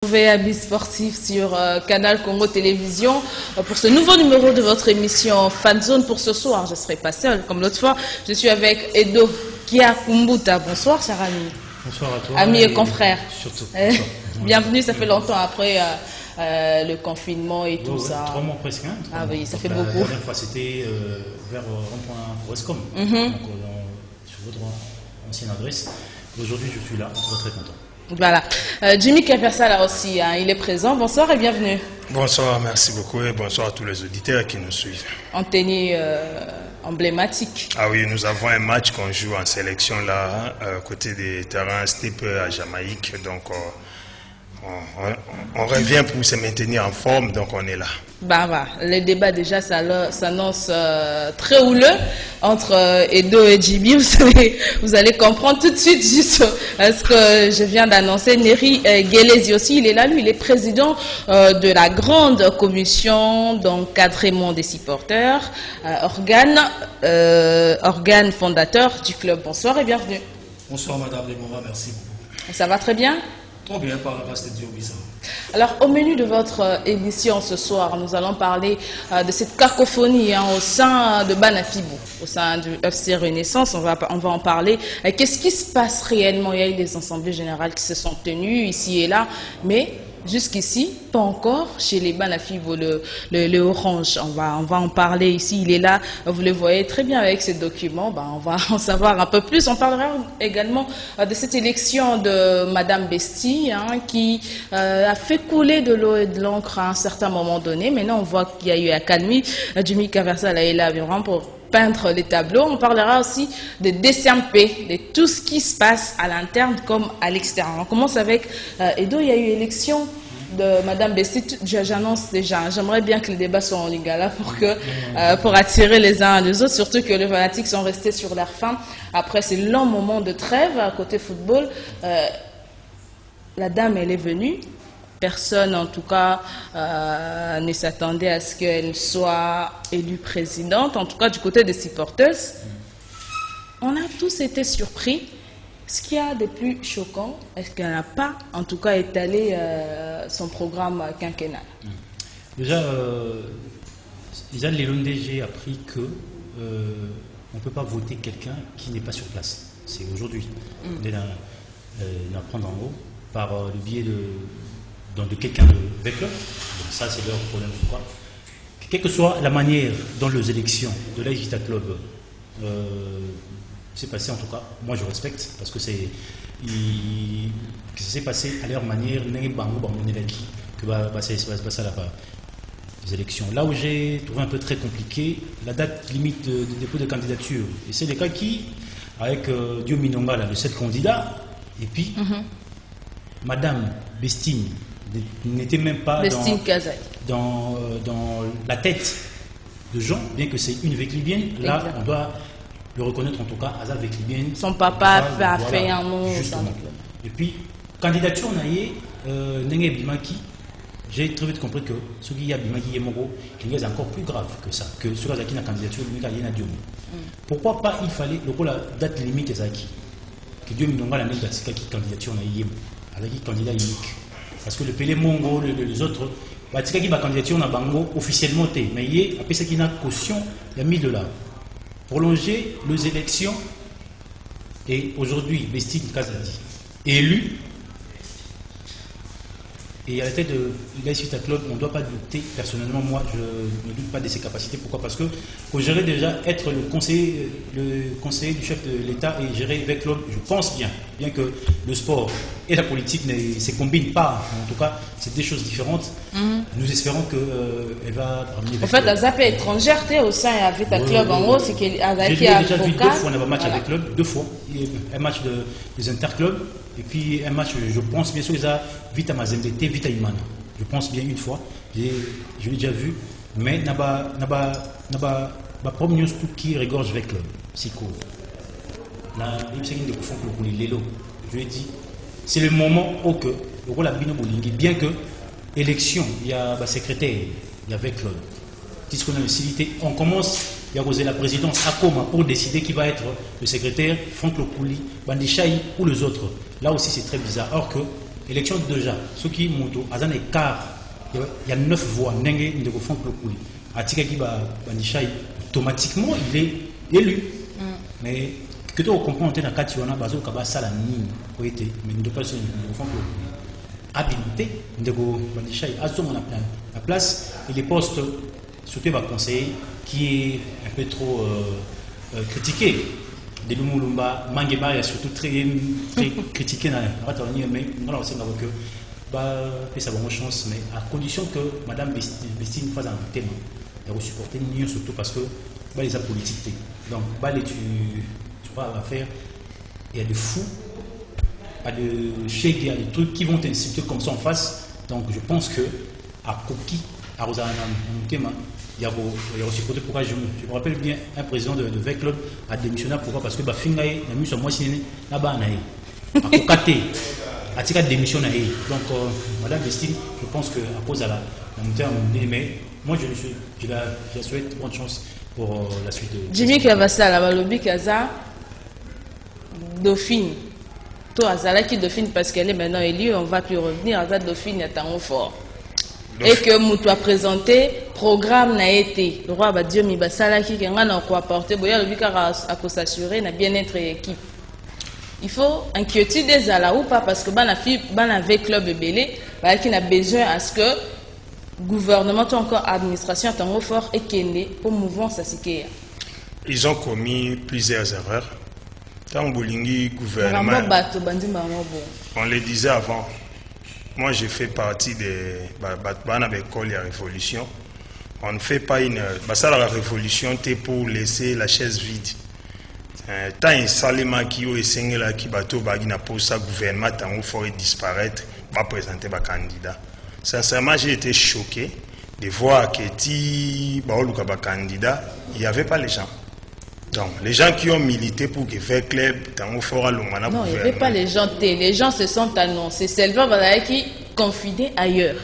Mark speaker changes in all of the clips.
Speaker 1: Retrouvez Amis Sportif sur Canal Congo Télévision pour ce nouveau numéro de votre émission Fanzone. Pour ce soir, je ne serai pas seule comme l'autre fois. Je suis avec Edo Kiakumbuta. Bonsoir, cher ami.
Speaker 2: Bonsoir à toi.
Speaker 1: Ami et confrère.
Speaker 2: Surtout.
Speaker 1: Bienvenue, ça fait longtemps après le confinement et tout ça.
Speaker 2: 3 mois presque. Hein,
Speaker 1: ah oui, ça fait
Speaker 2: la
Speaker 1: beaucoup.
Speaker 2: La dernière fois, c'était vers rond-point Forestcom, donc sur votre ancienne adresse. Aujourd'hui, je suis là, je suis très content.
Speaker 1: Voilà. Jimmy Kapersa là aussi, hein, il est présent. Bonsoir et bienvenue.
Speaker 3: Bonsoir, merci beaucoup et bonsoir à tous les auditeurs qui nous suivent.
Speaker 1: En tenue emblématique.
Speaker 3: Ah oui, nous avons un match qu'on joue en sélection là, côté des terrains steppe à Jamaïque. Donc on revient pour se maintenir en forme, donc on est là.
Speaker 1: Bah, le débat déjà s'annonce très houleux entre Edo et Djibi. Vous allez comprendre tout de suite juste ce que je viens d'annoncer. Neri Gelezi aussi, il est là, lui, il est président de la grande commission d'encadrement des supporters, organe fondateur du club. Bonsoir et bienvenue.
Speaker 4: Bonsoir Madame Lemora, merci beaucoup.
Speaker 1: Ça va très bien?
Speaker 4: Très bien, par la Dieu Bizarre.
Speaker 1: Alors, au menu de votre émission ce soir, nous allons parler de cette cacophonie au sein de Banafibou, au sein du FC Renaissance. On va en parler. Qu'est-ce qui se passe réellement? Il y a eu des assemblées générales qui se sont tenues ici et là, mais jusqu'ici, pas encore chez les Banafibou, le Orange. On va en parler ici. Il est là. Vous le voyez très bien avec ces documents. On va en savoir un peu plus. On parlera également de cette élection de Madame Besti, hein, qui a fait couler de l'eau et de l'encre à un certain moment donné. Maintenant, on voit qu'il y a eu accalmie. Jimmy Kaversa là est là vraiment pour peindre les tableaux. On parlera aussi de DCMP, de tout ce qui se passe à l'interne comme à l'extérieur. On commence avec Edo. Il y a eu élection de Madame Besti. J'annonce déjà, j'aimerais bien que les débats soient en lingala pour attirer les uns les autres, surtout que les fanatiques sont restés sur leur faim. Après ces longs moments de trêve à côté football, la dame, elle est venue. Personne, en tout cas, ne s'attendait à ce qu'elle soit élue présidente. En tout cas, du côté des supporters, on a tous été surpris. Ce qu'il y a de plus choquant, est-ce qu'elle n'a pas, en tout cas, étalé son programme quinquennal?
Speaker 2: Déjà, Lelonde, j'ai appris que on ne peut pas voter quelqu'un qui n'est pas sur place. C'est aujourd'hui. On apprend en haut par le biais de quelqu'un de Veclub. Donc ça, c'est leur problème. Quelle que soit la manière dont les élections de l'Aïgita Club s'est passé, en tout cas, moi je respecte, parce que ça s'est passé à leur manière, que ça se passe là-bas, les élections. Là où j'ai trouvé un peu très compliqué, la date limite de dépôt de candidature. Et c'est le cas qui, avec Dio Minonga, là, le 7 candidats, et puis Madame Bestine n'était même pas dans la tête de Jean, bien que c'est une Véclibienne. Là, exactement. On doit le reconnaître en tout cas, Aza Véclibienne.
Speaker 1: Son papa a fait un nom.
Speaker 2: Et puis, candidature, on a eu Nenge Bimaki. J'ai très vite compris que ce qui y a Bimaki Yemoro, c'est encore plus grave que ça, que ce qui a la candidature, pourquoi pas il fallait, la date limite est Zaki, que Dieu nous la candidature, on a eu avec candidat unique. Parce que le Pélé Mongo, les autres, la candidature on a bango officiellement, mais il y a après ce qui n'a caution, il y a 1000 $. Prolonger les élections, et aujourd'hui, Bestine Kazadi, élu, et à la tête de l'Aïgita Club, on ne doit pas douter, personnellement, moi, je ne doute pas de ses capacités. Pourquoi? Parce que gérer déjà, être le conseiller du chef de l'État et gérer avec club, je pense bien que le sport et la politique ne se combinent pas. En tout cas, c'est des choses différentes. Nous espérons qu'elle va ramener.
Speaker 1: En fait, la ZAP étrangère, au sein de l'Aïgita Club, en gros, c'est qu'elle a
Speaker 2: j'ai déjà vu 2 fois, on a un match avec club, 2 fois. Un match des interclubs. Et puis un match, je pense bien sûr, ils ont vite à Mazembete, vite à Imana. Je pense bien une fois, je l'ai déjà vu, mais n'a pas premier news qui regorge avec club, c'est court. Là, je lui ai dit, c'est le moment où que le rôle a bien bolingi, bien que élection, il y a un secrétaire, il y avait club. Puisqu'on a une civilité, on commence. Il y a posé la présidence à Coma pour décider qui va être le secrétaire, Franck Lokouli, Bandéchaï ou les autres. Là aussi, c'est très bizarre. Or que élection déjà, ceux qui montent à un écart, il y a 9 voix, n'engé de fond le couler. Atika qui va Bandishai, automatiquement il est élu. Mais que tu comprends, on a 4 jours, on a bazo kaba sala ni, mais de personnes de fond le couler. Habilité, de Bandishai, à ce moment la place et les postes, surtout va conseiller, qui est un peu trop critiqué. De Lumulumba, Mangeba est surtout très critiqué dans la Ratanie, mais on a aussi que ça va une chance, mais à condition que Madame Bestine fasse un thème, elle va supporter mieux, surtout parce que les a politique. Donc, tu vas faire, il y a des fous, il y a des chèques, il y a des trucs qui vont t'insulter comme ça en face. Donc, je pense que à Koki, à Rosanna, un thème, il y a aussi côté pourquoi je me rappelle bien un président de VEC Club a démissionné pourquoi parce que Fingaye n'a mis sur moi signé là-bas à Kokate a tiré démission donc Madame Vestine je pense que à cause de la montée en mais moi je la souhaite bonne chance pour la suite de
Speaker 1: Jimmy Kavassa la Balobi Kaza Dauphine toi Azala qui Dauphine parce qu'elle est maintenant élue on va plus revenir à la Dauphine à temps fort. Et que Moutou a présenté, programme n'a été. Le roi Dieu Mibasala qui a quoi apporter, Boya le Bikara à s'assurer, n'a bien-être équipe. Il faut inquiéter des ala ou pas parce que avec club belé, qui a besoin à ce que gouvernement ou encore administration tant fort et qu'elle pour mouvement ça c'est.
Speaker 3: Ils ont commis plusieurs erreurs. Tant Boulingi gouvernement. On le disait avant. Moi, je fais partie de l'école de la révolution. On ne fait pas la révolution pour laisser la chaise vide. Tant il salima qui est essayé là qui bateau bagina pour ça gouvernement tant il faut disparaître, va présenter un candidat. Sincèrement, j'ai été choqué de voir que ti baoluka ba candidat, il n'y avait pas les gens. Donc, les gens qui ont milité pour que VEC Club, tant fera le mandat.
Speaker 1: Non, il n'y avait pas les gens. Les gens se sont annoncés. C'est le Bazala qui confidait ailleurs.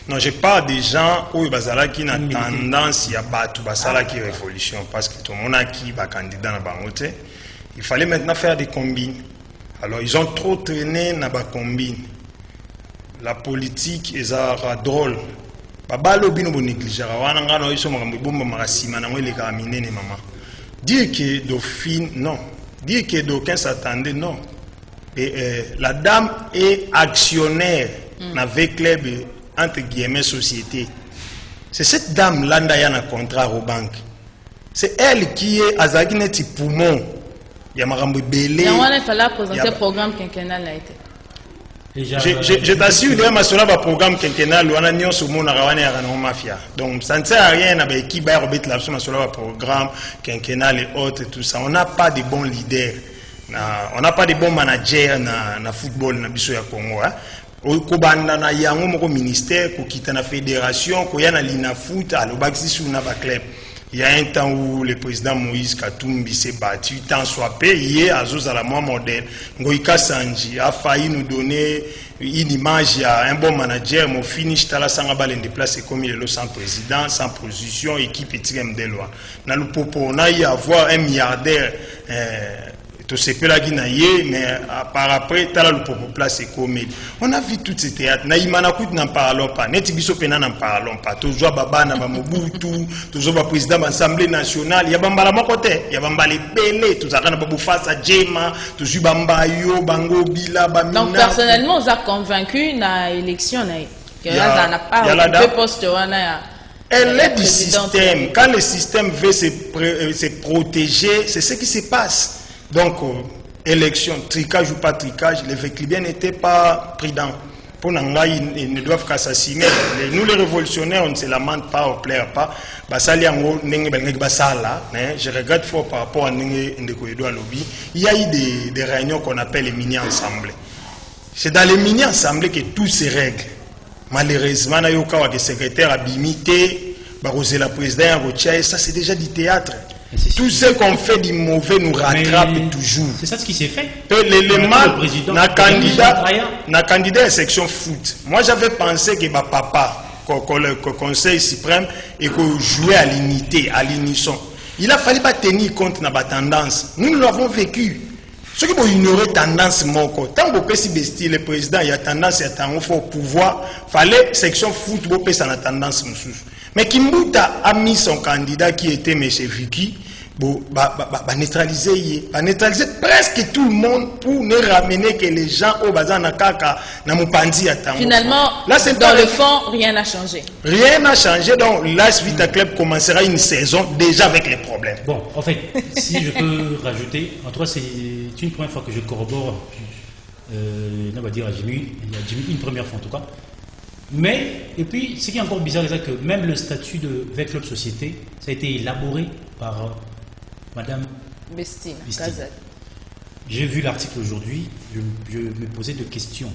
Speaker 3: Non, je parle des gens où Bazala qui n'a tendance à battre Bazala qui révolution parce que tout le monde a qui va candidat dans Bangote. Il fallait maintenant faire des combines. Alors, ils ont trop traîné dans les combines. La politique est drôle. Babalo bino bo négliger. Wana ngano iso mabomba marasima na ngwe kamine ne mama. Dire que Dauphine, non. Dire que d'aucuns s'attendaient, non. Et, la dame est actionnaire avec club entre guillemets société. C'est cette dame-là qui a un contrat aux banques. C'est elle qui est à Zagineti poumon. Il y a Marambo Belé.
Speaker 1: Il fallait présenter le programme quinquennal.
Speaker 3: Je t'assure, il y a un programme quinquennal où on a mis sur mon mafia. Donc, ça ne sert à rien avec qui va remettre un programme quinquennal et autres et tout ça. On n'a pas de bons leaders. On n'a pas de bons managers dans le football dans le Congo. Kobanda na yango moko ministère ko kita na fédération ko yana lina foot à l'obaki sur na ba club. Il y a un temps où le président Moïse Katumbi s'est battu, tant soit payé à Zozala moi modèle. Ngoïka Sanji a failli nous donner une image à un bon manager, mon finish tala sangabal en déplacé comme il est sans président, sans position, équipe et tirem de loi. Dans le popo, on a eu à voir un milliardaire tout ce que la Guinée, mais par après, tala le popo place comme il. On a vu tout ce théâtre. Naïmana Kout n'en parlons pas. Netibiso Pena n'en parlons pas. Toujours Baba n'a pas Mobutu, toujours le président de l'Assemblée nationale. Il y a Bambala Mokote, il y a Bambala Pelé, tout ça, on a Baboufa Djema, toujours Bambayo, Bango Bila, Bamina.
Speaker 1: Donc personnellement, on a convaincu dans l'élection. Il y a la poste.
Speaker 3: Elle est du système. Quand le système veut se protéger, c'est ce qui se passe. Donc, élection, tricage ou pas tricage, les Véclibiens n'étaient pas prudents. Pour Nanga, ils ne doivent qu'assassiner. Nous, les révolutionnaires, on ne se lamente pas, on ne plaire pas. Je regrette fort par rapport à Ndekoyedo Alobi. Il y a eu des réunions qu'on appelle les mini-assemblées. C'est dans les mini-assemblées que tout se règle. Malheureusement, il y a des secrétaires habilités, la présidente, ça c'est déjà du théâtre. Tout ce qu'on fait du mauvais nous rattrape toujours.
Speaker 2: C'est ça ce qui s'est fait.
Speaker 3: L'élément, na candidat à section foot. Moi j'avais pensé que papa, le conseil suprême, et qu'on jouait à l'unité, à l'unisson. Il a fallu pas tenir compte de la tendance. Nous l'avons vécu. Ce qui peut ignorer tendance moko. Tant que si besti le président il y a tendance à tant au pouvoir, fallait section football pesa na tendance mususu. Mais Kimbuta a mis son candidat qui était M. Vicky. Bon, neutraliser presque tout le monde pour ne ramener que les gens au bazar na kaka na mupandi à temps.
Speaker 1: Finalement, là, dans le fond, rien n'a changé.
Speaker 3: Rien n'a changé, donc l'AS Vita Club commencera une saison déjà avec les problèmes.
Speaker 2: Bon, en fait, si je peux rajouter, en tout cas, c'est une première fois que je corrobore, on va dire à Jimmy, une première fois en tout cas. Mais, et puis, ce qui est encore bizarre, c'est que même le statut de V-Club Société, ça a été élaboré par Madame
Speaker 1: Bestine.
Speaker 2: J'ai vu l'article aujourd'hui, je me posais deux questions,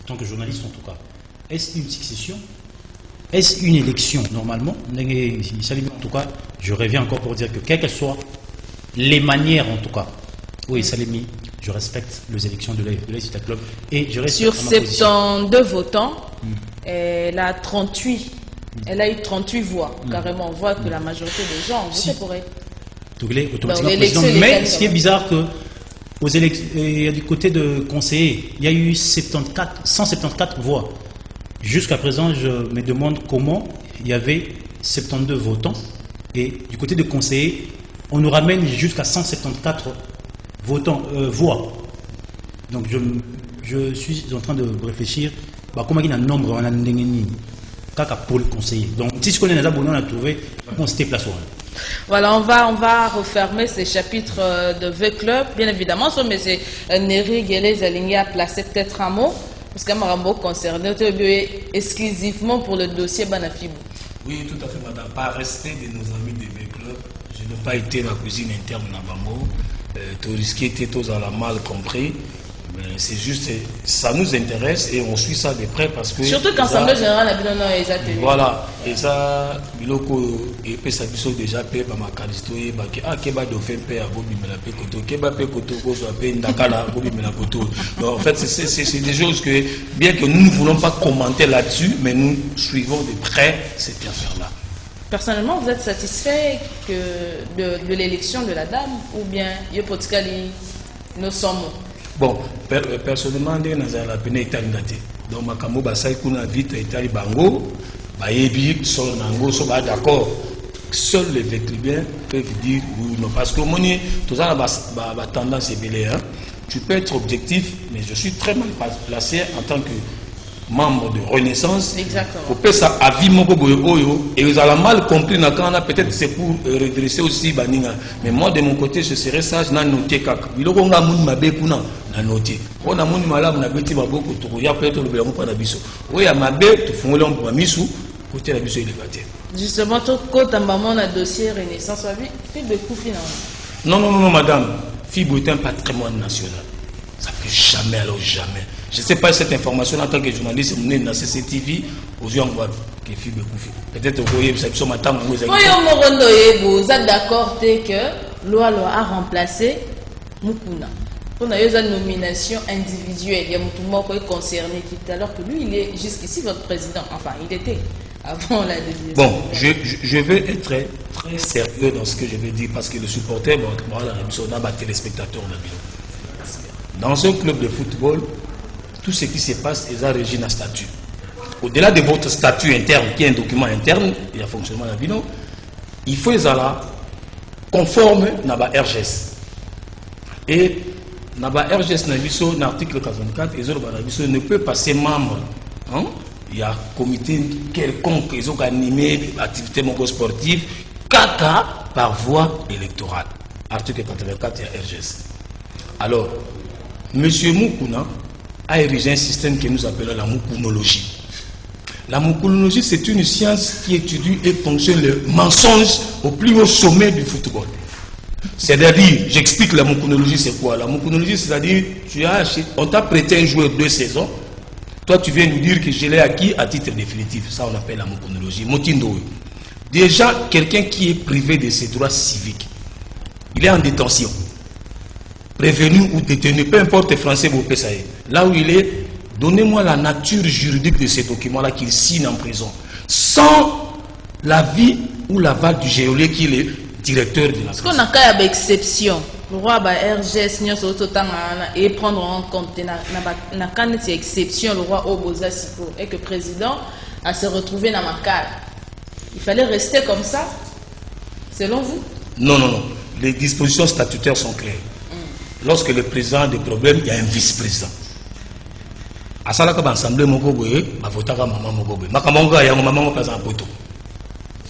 Speaker 2: en tant que journaliste en tout cas. Est-ce une succession? Est-ce une élection normalement? En tout cas, je reviens encore pour dire que quelles qu'elles soient les manières en tout cas, oui, Salemi, je respecte les élections de l'AS Vita Club et je respecte
Speaker 1: sur 72 votants, elle a 38. Elle a eu 38 voix, carrément. On voit que la majorité des gens ont voté pour elle.
Speaker 2: Automatiquement président. Mais ce qui est bizarre que du côté de conseillers, il y a eu 174 voix. Jusqu'à présent, je me demande comment il y avait 72 votants et du côté de conseillers, on nous ramène jusqu'à 174 voix. Donc je suis en train de réfléchir comment il y a un nombre pour le conseiller. Donc si ce qu'on a trouvé, on s'était placé.
Speaker 1: Voilà, on va refermer ces chapitres de V-Club. Bien évidemment, ce monsieur Neri Guélez aligné a placé peut-être un mot, parce que Marambo concerné exclusivement pour le dossier Banafibou.
Speaker 4: Oui, tout à fait, madame. Par respect de nos amis de V-Club, je n'ai pas été dans la cuisine interne Nabamo. Tout risqué, tous à la mal compris. C'est juste, ça nous intéresse et on suit ça de près parce que...
Speaker 1: Surtout quand l'Assemblée générale a bien non exactement.
Speaker 4: Voilà, et ça, Biloko, et puis ça déjà paie par ma caristo et Keba de faire paie à Bobi Melapé Koto, Keba paie Koto, Koto, paie Ndakala, Bobi Melakoto. Donc en fait, c'est des choses que, bien que nous ne voulons pas commenter là-dessus, mais nous suivons de près cette affaire-là.
Speaker 1: Personnellement, vous êtes satisfait de l'élection de la dame ou bien Yopotkali nous sommes?
Speaker 4: Bon, personnellement, je suis donc makambo basai kuna vite itali bango baebi sol nango so ba d'accord. Seuls les vétérinaires peuvent dire oui ou non parce que moni tout ça ba tendance est hein. Tu peux être objectif, mais je suis très mal placé en tant que membre de Renaissance.
Speaker 1: Exactement.
Speaker 4: Pour faire ça à vie et vous avez mal compris peut-être c'est pour redresser aussi baninga. Mais moi de mon côté je serais sage na noter kaka. Biloko nga muni mabe kuna na noter. On a muni malamu na beti baboko to ya peut-être le belango na biso. Oya mabe tu fungole on ba misu côté la biso il est battu.
Speaker 1: Justement tout côté maman na dossier Renaissance fait de coup final.
Speaker 4: Non madame, Fibo est un patrimoine national. Ça peut jamais alors jamais. Je ne sais pas cette information en tant que journaliste, on est dans CCTV, aux gens qui filent Koufi. Peut-être que vous voyez, ça matin, vous
Speaker 1: êtes d'accord que Loa a remplacé Mukuna. On a eu une nomination individuelle. Il y a Moutouma qui est concerné, alors que lui, il est jusqu'ici votre président. Enfin, il était avant la décision.
Speaker 4: Bon, je vais être très sérieux dans ce que je vais dire parce que le supporter, on a des téléspectateurs. Dans un club de football, tout ce qui se passe est à régime à statut. Au-delà de votre statut interne, qui est un document interne, il y a fonctionnement de la vie, il faut les aller conforme à la RGS. Et dans la RGS, dans l'article 44, les autres ne peuvent passer membre. Hein? Il y a un comité quelconque, ils ont animé l'activité sportive, caca par voie électorale. Article 84, il y a RGS. Alors, M. Mukuna a érigé un système que nous appelons la moukunologie. La moukunologie, c'est une science qui étudie et fonctionne le mensonge au plus haut sommet du football. C'est-à-dire, j'explique la moukunologie, c'est quoi? La moukunologie, c'est-à-dire, on t'a prêté un joueur 2 saisons, toi tu viens nous dire que je l'ai acquis à titre définitif. Ça, on appelle la moukunologie. Motindo. Déjà, quelqu'un qui est privé de ses droits civiques, il est en détention. Prévenu ou détenu, peu importe français ou pesaï. Là où il est, donnez-moi la nature juridique de ces documents-là qu'il signe en prison. Sans l'avis ou l'aval du geôlier qui est le directeur de la prison.
Speaker 1: Est-ce qu'on a cas d'exception? Le roi bah RGS et prendre en compte na quand c'est exception le roi Oboza Siko et que le président a se retrouvé dans ma cale. Il fallait rester comme ça, selon vous?
Speaker 4: Non, non, non. Les dispositions statutaires sont claires. Lorsque le président a des problèmes, il y a un vice-président. À ça, là, quand l'Assemblée Mokoboye, ma votera maman Mokoboye. Ma camarade, il y a maman présent à Poto.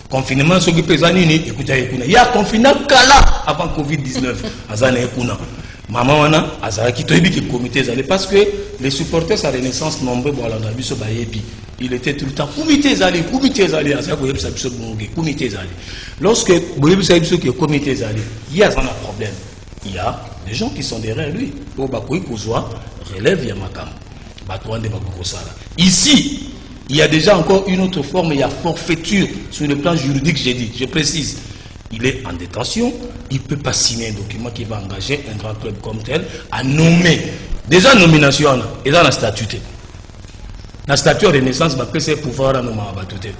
Speaker 4: Confinement, ce qui pèse en Nini, écoutez, il y a confinement Kala avant Covid-19. Azana Ekuna. Maman, on a Azara qui te dit que le comité est allé parce que les supporters à Renaissance nombreux, bon, alors, il était tout le temps comité est allé, comité est allé. Lorsque vous savez que le comité est allé, il y a un problème. Il y a des gens qui sont derrière lui. Relève Yamakam. Ici, il y a déjà encore une autre forme, il y a forfaiture sur le plan juridique, j'ai dit, je précise. Il est en détention, il ne peut pas signer un document qui va engager un grand club comme tel à nommer. Déjà, nomination, et dans la statut. La statut de Renaissance, c'est pouvoir à nommer à Batouté.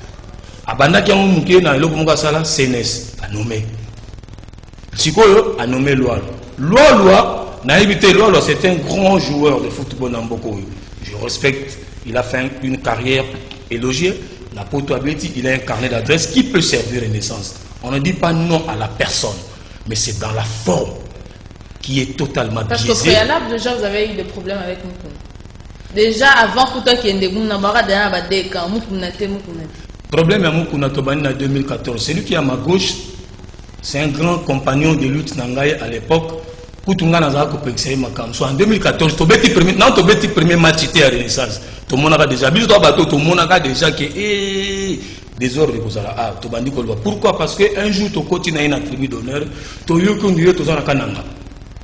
Speaker 4: Abanda qui a un CNS à nommer. Sikoyo a nommé Loi. Loi, c'est un grand joueur de football en Boko. Je respecte, il a fait une carrière élogiée. La Poto Ableti, il a un carnet d'adresse qui peut servir Renaissance. On ne dit pas non à la personne, mais c'est dans la forme qui est totalement biaisée.
Speaker 1: Parce qu'au préalable, déjà, vous avez eu des problèmes avec Moukouna. Déjà, avant Kouta qui est Ndebouna,
Speaker 4: problème à Moukouna Tobani en 2014. Celui qui est à ma gauche, c'est un grand compagnon de lutte Nangaye à l'époque. Koutunga Nazako Pexé Makam. Soit en 2014, Tobeti premier match était à Renaissance. Tout le monde a déjà vu, tout le monde a déjà que désordre de Kozala. Ah, Tobandi Kolba. Pourquoi? Parce qu'un jour, tu continues à une attribut d'honneur. Tu as Kananga.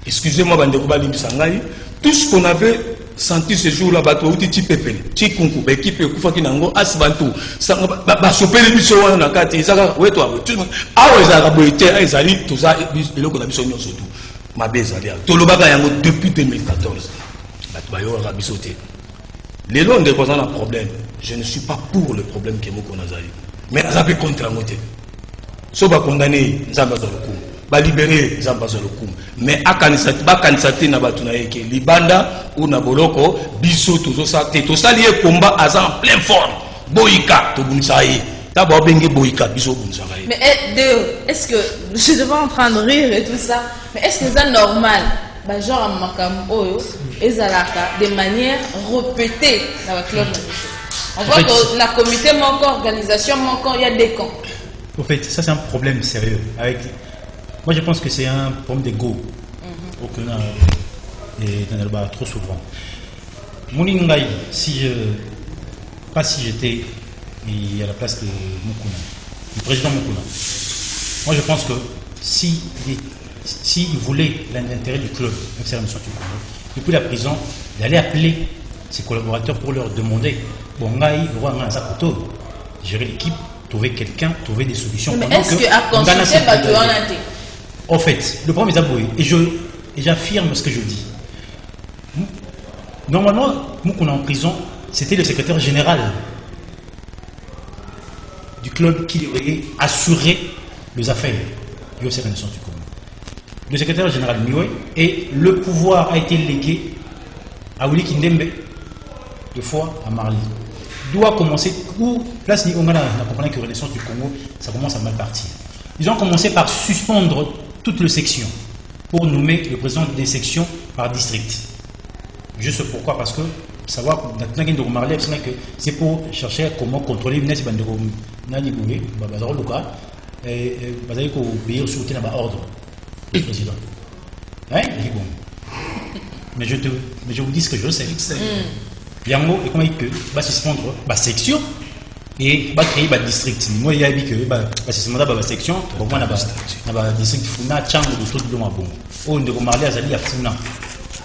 Speaker 4: Excusez-moi, Bandekouba Limbi Sangaï. Tout ce qu'on avait senti ce jour-là, tu as dit Tipepele, Tikunku, l'équipe Koufaki Nango, Asbantou, Basopé Bisso, Nakati, Zaka, ouais, toi, ah, ouais, Zaka, Boïté, Ezali, tout ça, et là, on a besoin de surtout. Ma Bézalia. Tolobaga Yango depuis 2014. Batbayo a bisoté. Les lois ne posent un problème. Je ne suis pas pour le problème que Moko Nazari. Mais Nazapé contre la moitié. Soba condamné, Zambazolokum. Ba libéré, Zambazolokum. Mais à Kanisati Nabatunaeke, Libanda ou Naboloko, Bisso, tout ça, tout ça lié combat à en pleine forme. Boïka, Tobunsaï. D'abord, Bengue Boïka, Bisso Bunsaï.
Speaker 1: Mais est-ce que je suis devant en train de rire et tout ça? Mais est-ce que c'est normal? Genre à Makam Oyo et Zalaka de manière répétée dans le club. On voit que la comité manque, organisation manque, il y a des camps.
Speaker 2: En fait, ça c'est un problème sérieux. Moi je pense que c'est un problème d'ego. Et trop souvent. Mouningaï, pas si j'étais à la place de Moukouna, du président Moukouna. Moi je pense que s'il voulait l'intérêt du club, depuis la prison, d'aller appeler ses collaborateurs pour leur demander gérer l'équipe, trouver quelqu'un, trouver des solutions.
Speaker 1: Mais est-ce qu'à consulter,
Speaker 2: en fait, le problème est aboué. Et j'affirme ce que je dis. Normalement, Moukouna en prison, c'était le secrétaire général du club qui devait assurer les affaires du FC Renaissance du Congo. Le secrétaire général Miwe, et le pouvoir a été légué à Willy Kindembe, deux fois à Marly. Doit commencer, où place on a compris que Renaissance du Congo, ça commence à mal partir. Ils ont commencé par suspendre toutes les sections pour nommer le président des sections par district. Juste pourquoi? Parce que savoir que c'est pour chercher comment contrôler le ordre du président. Hein? Mais je vous dis ce que je sais. Yango, et comment il peut suspendre la section et créer un district. Moi, il y a dit que la section, on a un district Funa, Tchang, ou tout le monde. On ne peut parler à Zali à Funa.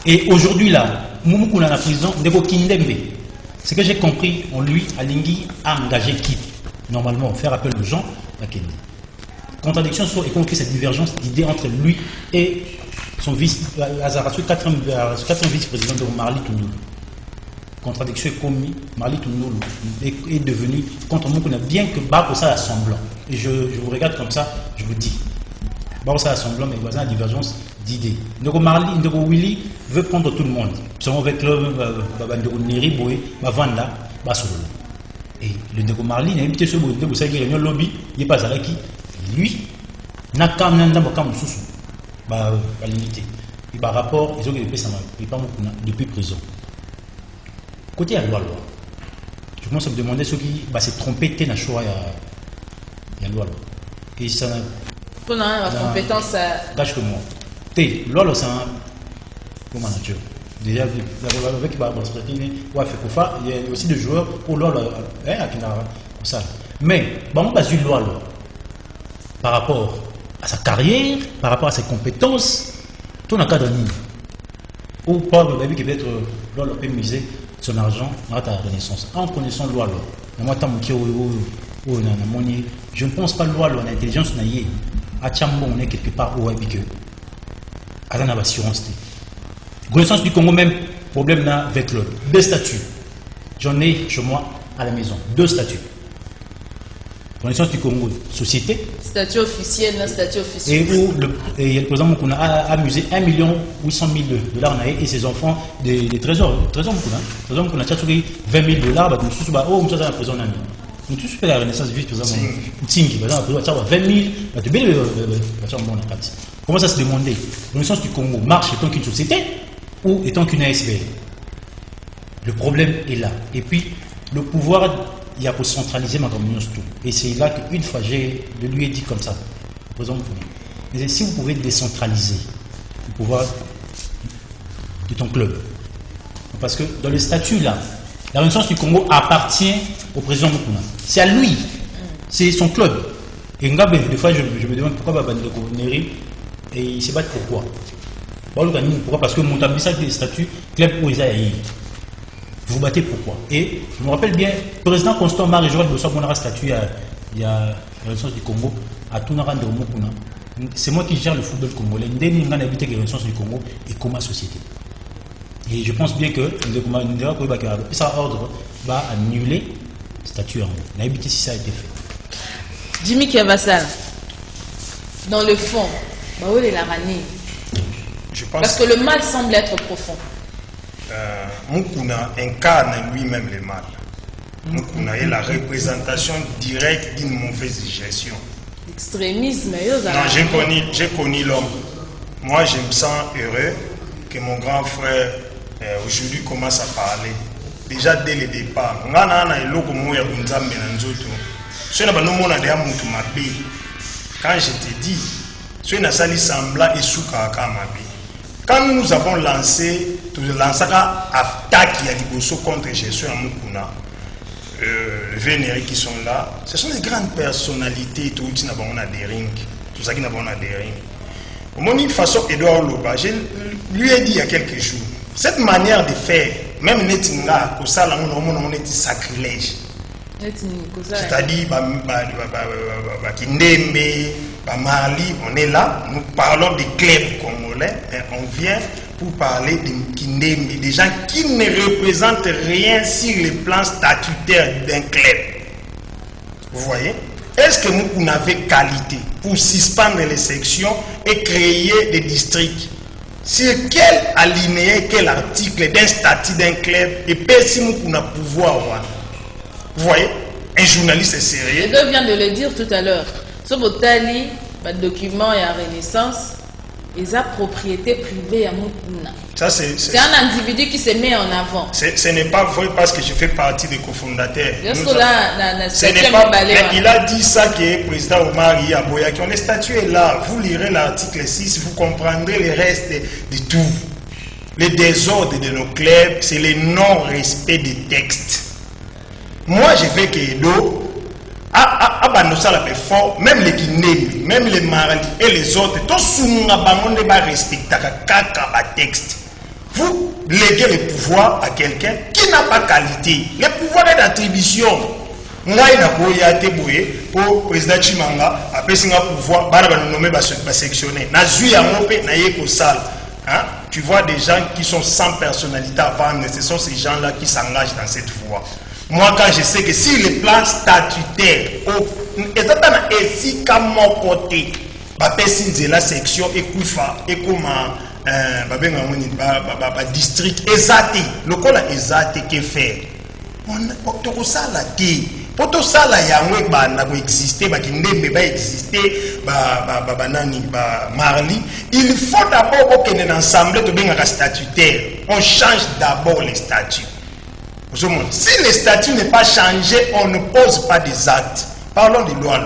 Speaker 2: Et aujourd'hui, là, Moumoukou dans la prison, Ndebo Kindembe. Ce que j'ai compris, on lui, Alingui, a engagé qui? Normalement, faire appel aux gens à Kendi. Contradiction sur et compris cette divergence d'idées entre lui et son vice, Azarasu, 4e vice-président de Marly Tounoulou. Contradiction est commise, Marly Tounoulou est devenu contre Moumoukou, bien que Bako ça semblant. Et je vous regarde comme ça, je vous dis. Bako ça semblant, mais voisin la divergence d'idées. Ndeko Marli, Ndeko Willy veut prendre tout le monde. Si on veut que Ndeko Neri Boé, Vanda, Basolo. Et le Ndeko Marli, il a invité ce Ndeko Sagi Réunion Lobby, il n'est pas à qui. Lui, n'a qu'un Ndambakam Soussou, limité. Et par rapport, ils ont depuis prison. Côté à loi. Je commence à me demander ce qui s'est trompé, t'es na choix il y a loi. Et ça n'a
Speaker 1: pour la compétence
Speaker 2: tâche que moi. T'es loi c'est un bon manager. Déjà avec il y a aussi des joueurs pour loi ça. Mais bon, pas une loi par rapport à sa carrière, par rapport à ses compétences, tout n'a qu'à donner. Ou pas le baby qui peut être loi peut miser son argent dans la renaissance. En connaissant loi je ne pense pas loi l'intelligence naïe. À Tchambo, on est quelque part au Wabike. À la assurance. Connaissance du Congo, même problème là avec l'autre. Deux statuts. J'en ai chez moi à la maison. Deux statuts. Connaissance du Congo, société.
Speaker 1: Statut officiel, statut officiel.
Speaker 2: Et où le président qu'on a amusé 1 800 000 $ et ses enfants des trésors. Trésors qu'on a tchatché 20 000 $. Bah, nous sommes oh, nous sommes à la prison. Nous tous fait la renaissance vive, par exemple. Tingi, par exemple, 20 000 $. Comment ça se demandait? Connaissance du Congo marche étant qu'une société ou étant qu'une ASBL? Le problème est là. Et puis, le pouvoir, il y a pour centraliser ma communion tout. Et c'est là qu'une fois, je lui ai dit comme ça, par exemple, mais si vous pouvez décentraliser le pouvoir de ton club, parce que dans le statut là, la Renaissance du Congo appartient au président Mukuna. C'est à lui, c'est son club. Et des fois, je me demande pourquoi Bandeko Neri, et il se bat pourquoi. Pourquoi? Parce que mon tablissage des statuts, club où ils aillent. Vous vous battez pourquoi? Et je me rappelle bien, le président Constant Marie Joël Bossa Bonara statut il y a la Renaissance du Congo à Tunara de Mukuna. C'est moi qui gère le football congolais. Ndeni n'a habité la Renaissance du Congo et comme société. Et je pense bien que ça ordre va annuler le statut en haut. On a évité si ça a été fait.
Speaker 1: Jimmy Kiavassal, dans le fond, où est la ranie? Parce que le mal semble être profond.
Speaker 3: Mukuna incarne lui-même le mal. Mukuna est la représentation directe d'une mauvaise gestion.
Speaker 1: Extrémisme.
Speaker 3: Non, j'ai connu l'homme. Moi, je me sens heureux que mon grand frère aujourd'hui commence à parler. Déjà dès le départ. Quand je te dis, quand nous avons lancé attaque contre Jésus à Mukuna, le Vénéré qui sont là, ce sont des grandes personnalités, tout ça qui n'a des rings. Au une façon, Edouard Loba, je lui ai dit il y a quelques jours, cette manière de faire, même Netinga, pour ça, on est sacrilège. C'est-à-dire, Kindembe, Marli, on est là, nous parlons des clubs congolais, et on vient pour parler de Kindembe, des gens qui ne représentent rien sur le plan statutaire d'un club. Vous voyez? Est-ce que nous avons qualité pour suspendre les sections et créer des districts? Sur quel alinéa, quel article d'un statut d'un club et si nous avons pouvoir? Vous voyez? Un journaliste est sérieux.
Speaker 1: Je viens de le dire tout à l'heure. Ce botali, le document et la Renaissance, ils ont propriété privée à Mukuna. C'est un individu qui se met en avant.
Speaker 3: Ce n'est pas vrai parce que je fais partie des cofondateurs.
Speaker 1: Il
Speaker 3: a dit ça que le président Omar Yaboya, qui on est statué là. Vous lirez l'article 6, vous comprendrez le reste de tout. Le désordre de nos clubs, c'est le non-respect des textes. Moi, je veux que Edo, même les Guinéens, même les Marali et les autres, tous respectent le texte. Vous léguez le pouvoir à quelqu'un qui n'a pas qualité. Le pouvoir est d'attribution. Moi, il a été pour le président Chimanga, après il a pouvoir, il a sectionné. Tu vois des gens qui sont sans personnalité avant, ce sont ces gens-là qui s'engagent dans cette voie. Moi, quand je sais que si le plan statutaire, et si qu'à mon côté, bapesi nzela section ekoufa ekoma babenga moni ba district ezate lokola ezate ke faire on to sala te poto sala yango bana ko exister ba kindembe ba exister ba nani ba marli il faut d'abord que nous ensemble to benga statutaire on change d'abord les statuts. Si les statuts n'est pas changé, on ne pose pas des actes. Parlons de loi.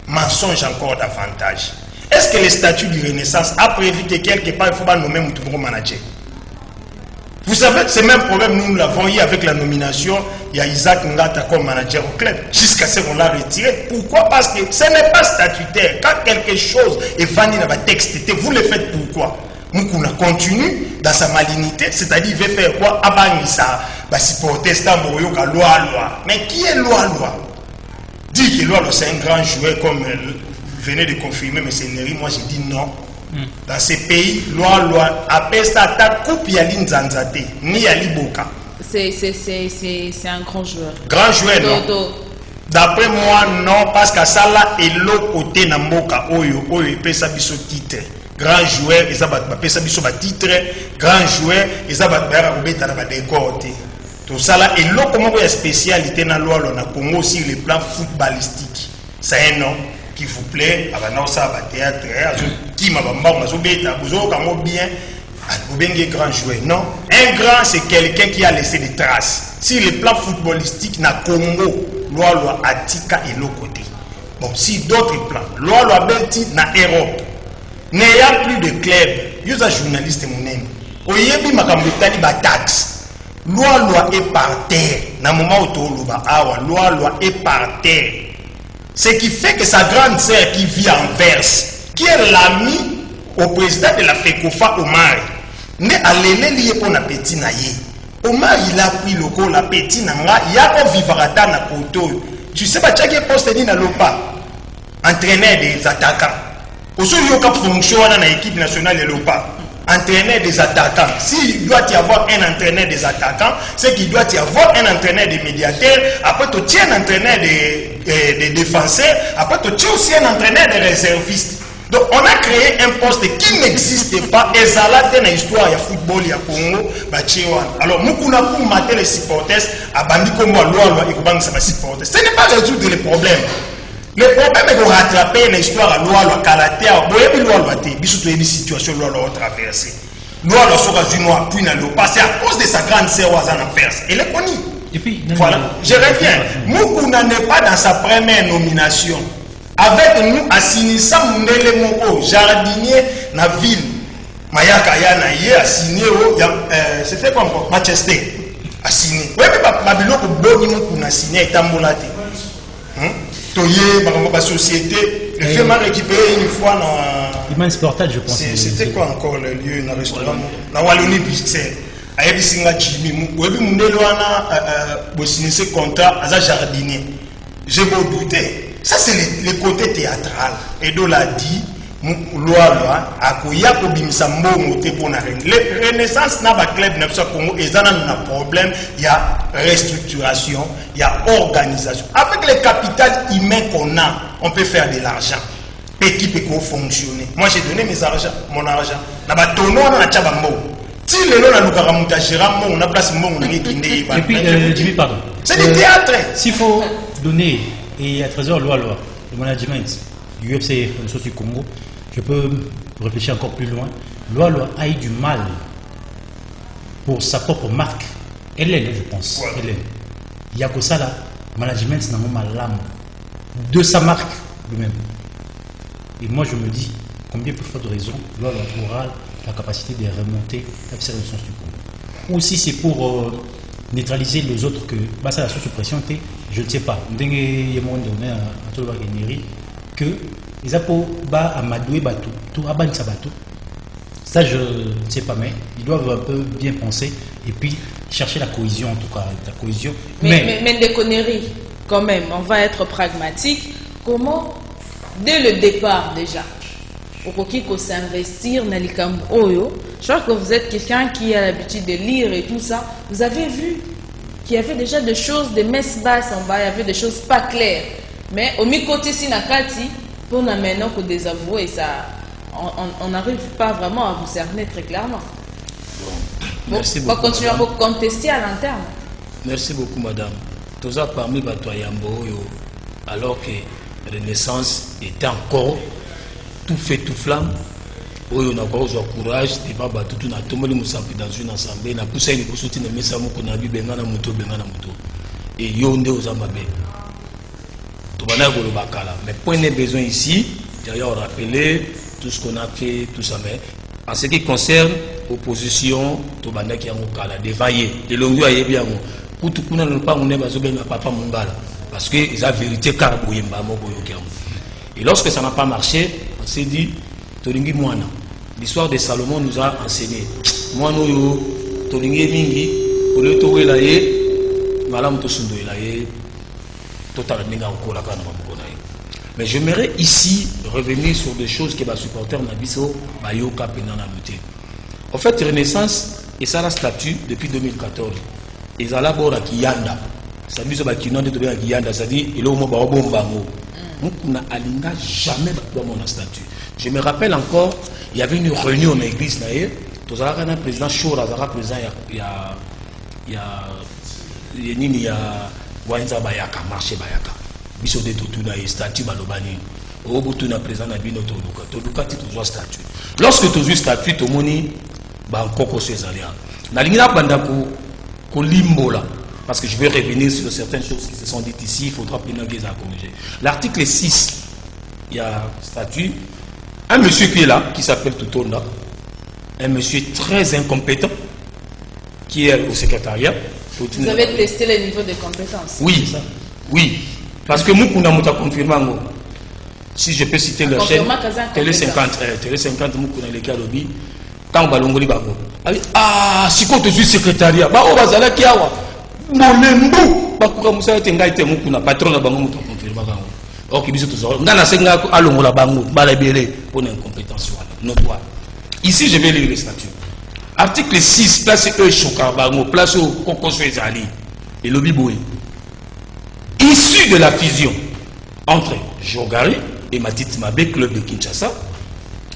Speaker 3: Mensonge encore davantage. Est-ce que les statuts de Renaissance a prévu que quelque part il faut nommer un manager? Vous savez, c'est le même problème, nous l'avons eu avec la nomination. Il y a Isaac Ngata comme manager au club. Jusqu'à ce qu'on l'a retiré. Pourquoi? Parce que ce n'est pas statutaire. Quand quelque chose est vanné dans le texte, vous le faites pourquoi? Moukouna continue dans sa malignité, c'est-à-dire il veut faire quoi? Abanisa, supporter Stamboyoka, loi. Mais qui est loi? Dit que loi c'est un grand joueur comme venez de confirmer M. Neri, moi j'ai dit non. Dans ces pays, loi, appelle ça ta coupe Yaline Zanzate, ni Yali Boka.
Speaker 1: C'est un grand joueur.
Speaker 3: Grand joueur, non? D'après moi, non, parce que ça là est l'autre côté Namboka, Oyo, il peut s'abisso titre. Grand joueur, ils ont s'abisso titre. Grand joueur, ils ont décor. Tout ça là, et l'autre comment il y a spécialité dans la loi, on a Congo sur le plan footballistique. C'est un nom qui vous plaît, avant ça, théâtre, qui m'a bien, grand joueur. Non, un grand, c'est quelqu'un qui a laissé des traces. Sur le plan footballistique, na Congo, loi Atika et l'autre côté. Bon, si d'autres plans, loi Belti na Europe, n'ayant plus de club, il y a un journaliste mon ami. Oyebi makambutani ba taxe. Loi est par terre. Na moment où tu loi est par terre. Ce qui fait que sa grande sœur qui vit en Verse, qui est l'ami au président de la FECOFA, Omar, n'est à l'élé pour la petite naïe. Omar, il a pris le coup, la petite nanga, il y a un vivarata na koto. Tu sais pas, tu as poste dit na l'OPA, entraîneur des attaquants. Aussi, il y a une fonction dans l'équipe nationale de l'OPA. Entraîneur des attaquants. S'il doit y avoir un entraîneur des attaquants, c'est qu'il doit y avoir un entraîneur des médiateurs. Après, tu tiens un entraîneur des défenseurs. Après, tu tiens aussi un entraîneur des réservistes. Donc, on a créé un poste qui n'existe pas. Et ça là, dans l'histoire, il y a football, il y a Congo. Alors, nous, pour mater les supporters, à Bandiko, moi, loi, et comment ça va supporter. Ce n'est pas résoudre les problèmes. Le problème est de rattraper l'histoire à loi, caractère, il y a une situation traversée. Loi, puis c'est à cause de sa grande sœur en Perse. Elle est connue. Et puis, voilà, je reviens. Moukouna n'est pas dans sa première nomination. Avec nous, assinissant Moundele Moko, jardinier dans la ville. Mayaka Yana, il a signé, c'était quoi encore? Manchester. A signé. Oui, mais Babiloko Boni Moukouna a signé et Tambolate. La société, le fait m'a récupéré une fois dans.
Speaker 2: Iman Sportage, je pense.
Speaker 3: C'était quoi encore le lieu dans le restaurant? Dans Wallonie, c'est. À Ebisinga Jimmy, où est le signé contrat à jardinier. J'ai beau douter. Ça, c'est le côté théâtral. Et donc, l'a dit, loi, à Koyako Bimsambo, pour la Renaissance n'a pas club, n'a pas Congo, et ça n'a pas de problème. Il y a restructuration, il y a organisation. Avec le capital humain qu'on a, on peut faire de l'argent. Petit peut fonctionner. Moi, j'ai donné mon argent. N'a pas tourné, on a tchabambo. Si les gens ont on a place on a
Speaker 2: et puis, Jimmy, pardon.
Speaker 3: C'est du théâtre.
Speaker 2: S'il faut donner, et à 13h, loi, le management du UFC du Congo, je peux réfléchir encore plus loin. Loi a eu du mal pour sa propre marque. Hélène, je pense. Ouais. Hélène. Il y a que ça là. Management, c'est un mal l'âme de sa marque lui-même. Et moi, je me dis, combien plus forte raison, Loi aura la capacité de remonter la puissance du Congo. Ou si c'est pour neutraliser les autres que bah, ça la sous pression, je ne sais pas. Que les apôts bas à Madoué Batou, tout à Banissa Batou. Ça, je ne sais pas, mais ils doivent un peu bien penser et puis chercher la cohésion, en tout cas, la cohésion.
Speaker 1: Mais des conneries, quand même, on va être pragmatique. Comment, dès le départ déjà, au Kiko s'investir dans les Oyo, je crois que vous êtes quelqu'un qui a l'habitude de lire et tout ça. Vous avez vu qu'il y avait déjà des choses, des messes basses en bas, il y avait des choses pas claires. Mais au mi-côté Sinakati, Pour nous maintenant que désavouer, ça, on n'arrive pas vraiment à vous cerner très clairement.
Speaker 4: Merci
Speaker 1: beaucoup. On va continuer à
Speaker 4: madame.
Speaker 1: vous contester à l'interne.
Speaker 4: Merci beaucoup, madame. Tout ça parmi Batoyambo, alors que Renaissance était encore tout fait, tout flamme. On a encore le courage de ne pas tout tomber dans une assemblée. On a poussé une poussée de messages qu'on a vu Bengana Muto. Et Yonde aux Amabé. Tout le monde mais point de besoin ici, d'ailleurs rappeler tout ce qu'on a fait, tout ça. Mais en ce qui concerne l'opposition, tout le monde qui a un dévaillé. Et l'on a bien. Parce que ils ont vérité car et lorsque ça n'a pas marché, on s'est dit l'histoire de Salomon nous a enseigné mais j'aimerais ici revenir sur des choses que les supporters Nabiso Bayoka Penana noté. En fait, Renaissance et ça la statut depuis 2014. Ils ont d'abord à Kiyanda. Ça veut dire qu'ils n'ont pas de Kiyanda. C'est-à-dire qu'il y a un bon bango. On n'a jamais dans mon statut. Je me rappelle encore, il y avait une réunion dans l'église. Tout ça, un président Choura, un président, il y a Wanza Bayaka, marché Bayaka. Biso de Totuna et statut Balobani. Au bout de président Nabino Toluka. Toluka, tu as statut. Lorsque tu as statut, tu as moni, Bangkoko Césarien. Nalina Bandako. Limbola, parce que je vais revenir sur certaines choses qui se sont dites ici, il faudra bien les corriger. L'article 6, il y a statut, un monsieur qui est là, qui s'appelle Toutonda, un monsieur très incompétent, qui est au secrétariat.
Speaker 1: Vous avez testé le niveau de compétences?
Speaker 4: Oui, oui, parce que nous, on a confirmé, si je peux citer la chaîne, Télé 50, nous, on a les cas lobby. Ah, si tu es secrétariat, bah on va aller qui a molembu, bah quoi musa tenga ite muku na patron na bango muto confirmer bango. Ok, biso tout ça. Ngana senga alongo la bango, balabele pour une incompétence notoire. Ici je vais lire les statuts. Article 6, place E Chokarbango, place au Kokoswe Zali et le Biboui. Issu de la fusion entre Jogari et Matit Mabé, club de Kinshasa.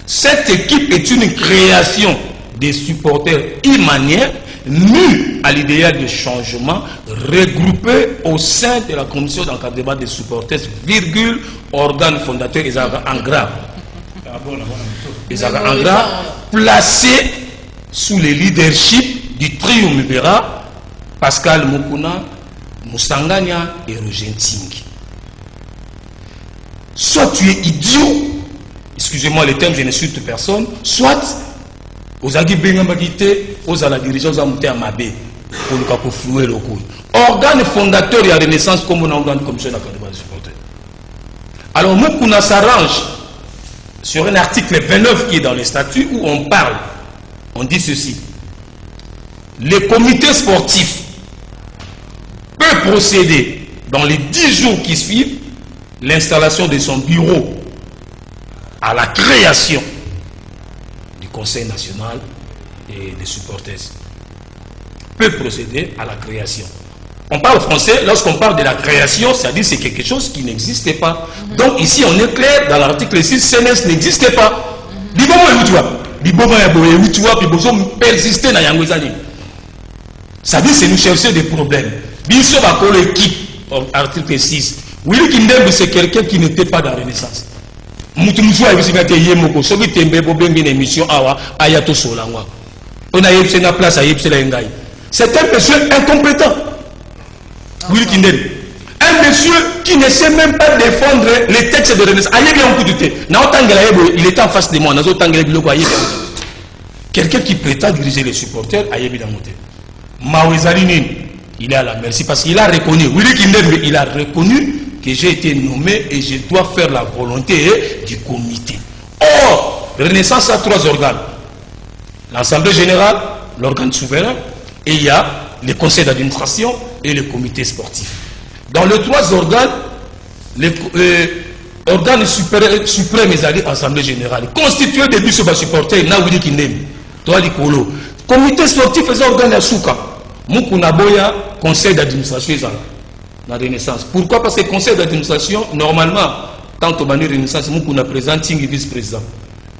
Speaker 4: Cette équipe est une création des supporters imaniens nus à l'idéal de changement regroupés au sein de la commission d'encadrement des supporters, virgule, organe fondateur et en grave. Placé sous le leadership du triumvirat Pascal Mukuna, Moussangania et Roger Ntingi. Soit tu es idiot, excusez-moi le terme, je n'insulte personne, soit aux agis Bengamagité, aux à la dirigeance à monter à Mabé, pour nous faire flouer le coup. Organe fondateur et à Renaissance comme un organe commission d'académie des supporters. Alors, Mukuna s'arrange sur un article 29 qui est dans les statuts où on parle, on dit ceci. Le comité sportif peut procéder dans les 10 jours qui suivent l'installation de son bureau à la création du Conseil national et des supporters. Peut procéder à la création. On parle français, lorsqu'on parle de la création, c'est-à-dire c'est quelque chose qui n'existait pas. Donc ici on est clair, dans l'article 6, CNS n'existait pas. Ça dit c'est nous chercher des problèmes. Biso va coller l'équipe, article 6. Willy Kindembe c'est quelqu'un qui n'était pas dans la Renaissance. On a une place à c'est un monsieur incompétent. Willy Kindembe. Un monsieur qui ne sait même pas défendre les textes de Renaissance. Il était en face de moi. Quelqu'un qui prétend diriger les supporters, il est à la merci parce qu'il a reconnu. Willy Kindembe, il a reconnu que j'ai été nommé et je dois faire la volonté du comité. Or, Renaissance a 3 organes. L'Assemblée générale, l'organe souverain, et il y a le conseil d'administration et le comité sportif. Dans les 3 organes, l'organe suprême est l'Assemblée générale, constitué de bus supporters, Nawili Kindembe, toi Likolo. Comité sportif est un organe à Souka. Mukuna Boya, conseil d'administration, la Renaissance. Pourquoi? Parce que le conseil d'administration, normalement, Tant au Bani Renaissance, nous avons présenté un vice-président.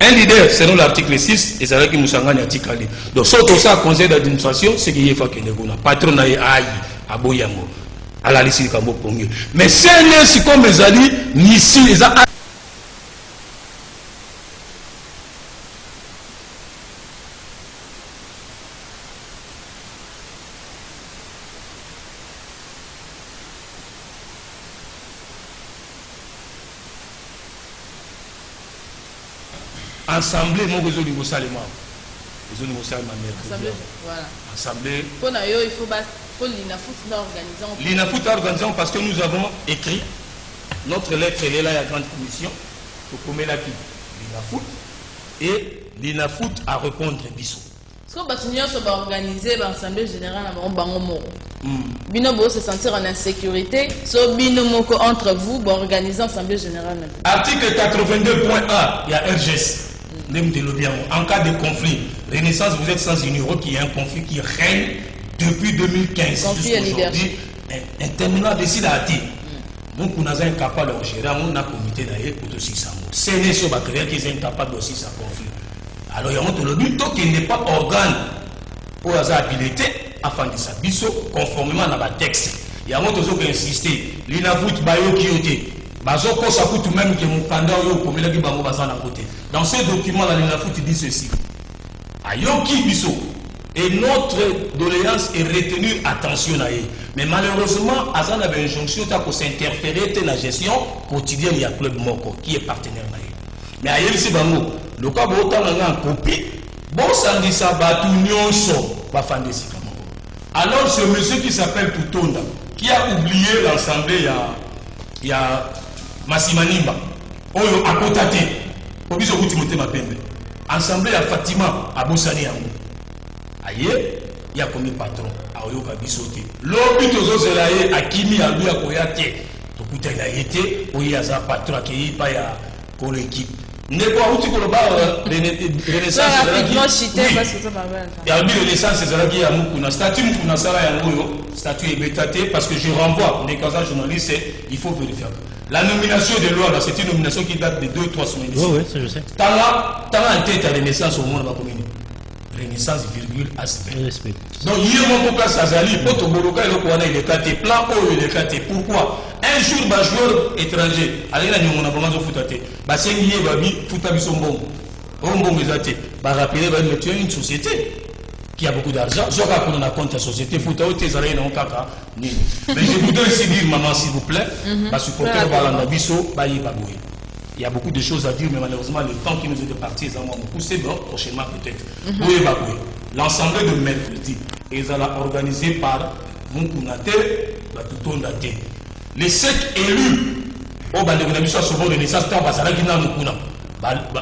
Speaker 4: Un leader, selon l'article 6, et c'est là que nous sommes en donc, surtout ça, conseil d'administration, c'est qu'il y a un patron à Aboyango, à la liste de Kambo Pongue. Mais c'est un comme les alliés, ici, les a. Assemblée, mon réseau niveau Salema. Réseau niveau Salema,
Speaker 1: voilà.
Speaker 4: Assemblée.
Speaker 1: Pour nous, il faut l'INAFOOT organisant.
Speaker 4: L'INAFOOT organisant parce que nous avons écrit notre lettre, elle est là, il y a grande commission, pour qu'on mette l'INAFOOT. Et l'INAFOOT à répondre bisous.
Speaker 1: Est-ce que va organiser l'Assemblée générale à Bangomo? Binobo se sentir en insécurité, so binomoko entre vous, va organiser l'Assemblée générale.
Speaker 4: Article 82.1, il y a RGS. En cas de conflit, Renaissance, vous êtes sans ignorer qu'il y a un conflit qui règne depuis 2015 jusqu'à aujourd'hui. Interminable décide à dire. Donc, on a incapable de gérer, on a un comité d'ailleurs pour aussi ça. C'est les choses qui sont incapables aussi ça conflit. Alors, il y a le but qu'il n'est pas organe pour la habilité afin de s'abisso conformément à la texte. Il y a un autre qui insiste. L'INAFOOT bayo qui était. Bazoko ça coûte même que mon candidat qui bango bazana côté. Dans ce document là l'INAFOOT dit ceci. Ayoki biso et notre doléance est retenue attention à elle. Mais malheureusement Azana avait une injonction pour s'interférer dans la gestion quotidienne il y a club Moko qui est partenaire na elle. Mais ailleurs ici bango le cas botan en copie bon sandisa batu nyonso ba fandesi kama. Alors ce monsieur qui s'appelle Tutonda qui a oublié l'assemblée il y a Massimanimba, Oyo Akotate, Obiso Timothée Mapembe, Assemblée à Fatima, à Bossani Yango. Aïe, il y a combien de patrons à Oyo Kabisote. L'obit aux autres zélaïs à Kimi à lui à Koyate, Tokuta il a été, Oyaza patron à Kéi, pas à pour l'équipe. N'est pas outil pour le bar, Renaissance.
Speaker 1: Rapidement, chité, parce que ça va bien.
Speaker 4: Il y a eu Renaissance, c'est ça qui a Mukuna. Statut Mukuna Sara Yango, statut est bétaté, parce que je renvoie des cas journalistes, il faut vérifier. La nomination de loi, c'est une nomination qui date de 2 ou 3 semaines.
Speaker 2: Oui, ça je sais.
Speaker 4: Tant en tête à Renaissance au monde, Renaissance, virgule, aspect. Donc, il y a mon place à Zali, Potoboroka et le Kouana, il est caté, plan O, il est caté. Pourquoi? Un jour, un joueur étranger, allez là, nous avons un foutate. C'est un lié, babi, foutabi son bon. On bon, mais athées. Rappeler, tu as une société qui a beaucoup d'argent. Zoga qu'on a compte la société, foutao, tes allées dans le caca. Mais je voudrais aussi dire, maman, s'il vous plaît, ma supporter, Balanda Bisso, Bayi Bagoui. Il y a beaucoup de choses à dire, mais malheureusement, le temps qui nous est parti, ils en ont beaucoup. C'est bon, prochainement peut-être. Oui, Bagoui. L'Assemblée de mercredi est organisée par Munkunate, Batutondate. Les 5 élus au Bandégonamisation souvent Renaissance, tant Basara qui n'a Mukuna.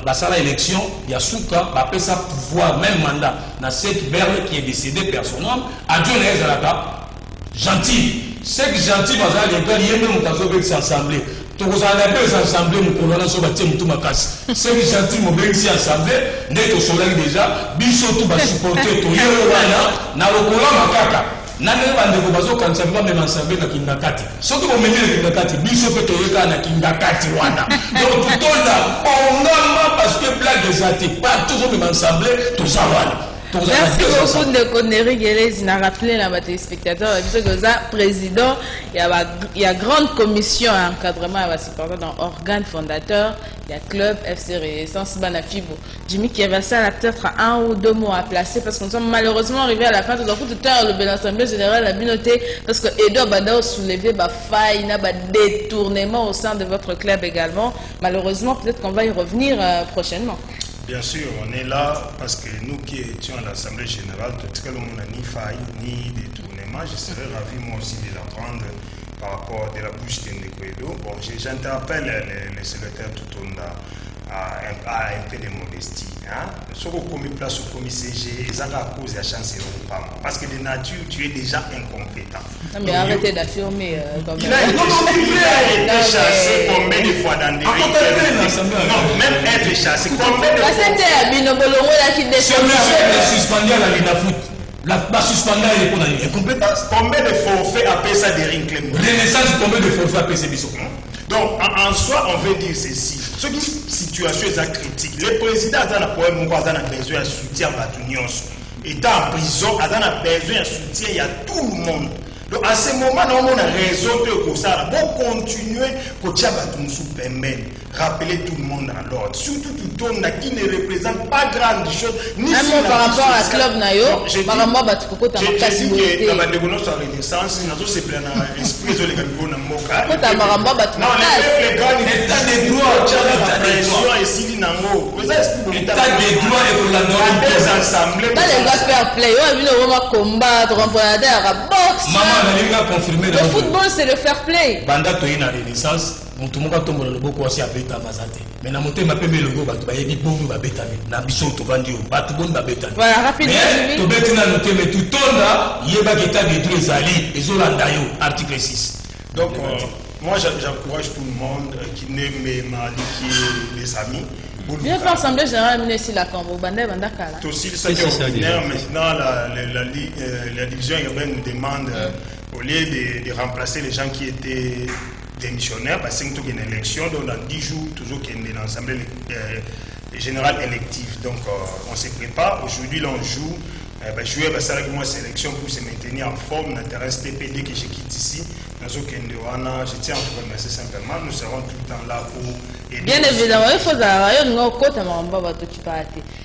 Speaker 4: Basara élection, il y a Souka, après ça pouvoir, même mandat, dans cette berle qui est décédée personnellement, à Dieu les Zalata, gentil. C'est que gentil, Basara, les gars, il y a même un cas de s'assembler. Donc vous avez des assemblées, vous pouvez sur bâtir tout ma casse. C'est que gentil, mon bien ici assemblée, n'est au soleil déjà, biso tout va supporter tout. Yéwana, n'a le collant ma caca. Nane bandeko bazo kanisa biba même ensemble na kingakati. Soki bo menele kingakati, biso pe toyeka na kingakati wana. Donc tout là, on n'a parce que blague ezati, pas toujours même ensemble, tout ça voilà.
Speaker 1: Merci beaucoup de Koneri Gelez, il a rappelé à les spectateurs, que le président, il y a grande commission à encadrement à dans organe fondateur, il y a club FC Renaissance Banafibo. Jimmy qui avait ça peut-être un ou 2 mots à placer parce qu'on sommes malheureusement arrivés à la fin de l'Assemblée générale a bien noté parce que Edouard Badao soulevé ma faille, n'a pas détournement au sein de votre club également. Malheureusement, peut-être qu'on va y revenir prochainement.
Speaker 3: Bien sûr, on est là parce que nous qui étions à l'Assemblée générale, tout ce que l'on n'a ni faille ni détournement, je serais ravi moi aussi de l'apprendre par rapport de la bouche de Ndekwedo. Bon, j'interpelle le secrétaire Tutonda à un peu de modestie. Ce qu'on met place au comité CG, ça a cause de la chance et pas parce que de nature, tu es déjà incompétent.
Speaker 1: Non, mais arrêtez d'affirmer.
Speaker 3: Il a été chassé combien de fois dans des réunions? Non, même être chassé combien de fois?
Speaker 4: Ce monsieur est suspendu à la Linafoot. La suspendue est pour incompétence.
Speaker 3: Combien de forfaits appellent ça des rinclements?
Speaker 4: Renaissance, combien de forfaits appellent ces bisous?
Speaker 3: Donc, en soi, on veut dire ceci. Ce qui situation est critique. Le président a un problème, a besoin de soutien à l'Union. Étant en prison, a besoin de soutien, il y a tout le monde. Donc, à ce moment, on a raison de ça. Pour continuer, rappeler tout le monde à l'ordre. Surtout tout le monde qui ne représente pas grande chose. Ni
Speaker 1: un mot par rapport à Club Nayo, par rapport à Batukoko, tu as
Speaker 3: dit que la Renaissance, nous avons se plaint à l'esprit de l'Église. Non, les grands, l'état des droits, l'état des droits, et si l'état des droits est pour la norme des assemblées.
Speaker 1: Les gars faire play, ils vont combattre, on va dire à boxe. Le football, c'est le fair play.
Speaker 4: Banda toyi na Renaissance, mutu moka tombola loboko wasi abeta mazate. Mais na moto mapembe logo batu bayebi bongo babetami. Na biso to vandi o batu bon babetami.
Speaker 1: Voilà, rapidement.
Speaker 4: Mais to beti na noté mais tout tonda yeba keta de tous les alliés ezolanda yo article 6.
Speaker 3: Donc moi j'encourage tout le monde qui n'aime Maliki les amis.
Speaker 1: Bien fait l'Assemblée générale ici la Cambo, Bandé Bandakala.
Speaker 3: Aussi le secteur ordinaire, maintenant la division urbaine nous demande, au lieu de remplacer les gens qui étaient démissionnaires, parce que c'est une élection, donc dans 10 jours, toujours qu'il y a l'Assemblée générale élective. Donc on se prépare. Aujourd'hui, là, on joue. Jouer la sélection pour se maintenir en forme. L'intérêt TPD que je quitte ici. Je tiens à vous remercier simplement. Nous serons tout le temps là pour aider.
Speaker 1: Bien évidemment, il faut savoir.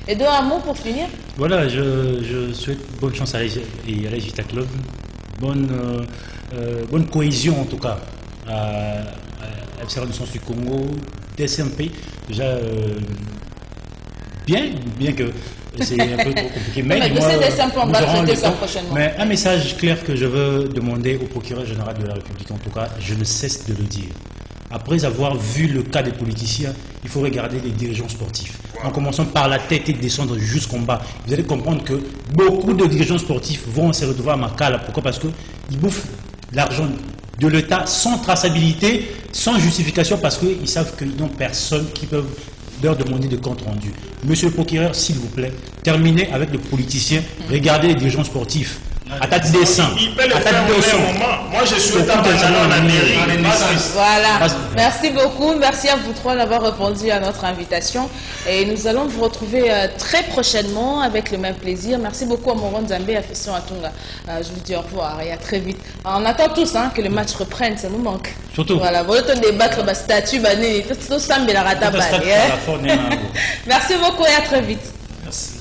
Speaker 1: Et deux mots pour finir.
Speaker 2: Voilà, je souhaite bonne chance à Regita Club. Bonne cohésion en tout cas à FC Renaissance du Congo, DSMP. Déjà, bien que c'est un peu trop compliqué. Mais un message clair que je veux demander au procureur général de la République, en tout cas, je ne cesse de le dire. Après avoir vu le cas des politiciens, il faut regarder les dirigeants sportifs. En commençant par la tête et descendre jusqu'en bas. Vous allez comprendre que beaucoup de dirigeants sportifs vont se retrouver à Makala. Pourquoi? Parce qu'ils bouffent l'argent de l'État sans traçabilité, sans justification, parce qu'ils savent qu'ils n'ont personne qui peut leur demander de compte rendu. Monsieur le procureur, s'il vous plaît, terminez avec les politiciens, regardez les dirigeants sportifs. À ta dessin.
Speaker 3: Moi, je suis dans la mairie.
Speaker 1: Voilà. Merci beaucoup. Merci à vous trois d'avoir répondu à notre invitation. Et nous allons vous retrouver très prochainement avec le même plaisir. Merci beaucoup à Moron Zambé, à Fession Atunga. Je vous dis au revoir et à très vite. On attend tous que le match reprenne, ça nous manque.
Speaker 2: Surtout.
Speaker 1: Voilà. Vous allez débattre le statut, tout ça, mais la rata. Merci beaucoup et à très vite.
Speaker 4: Merci.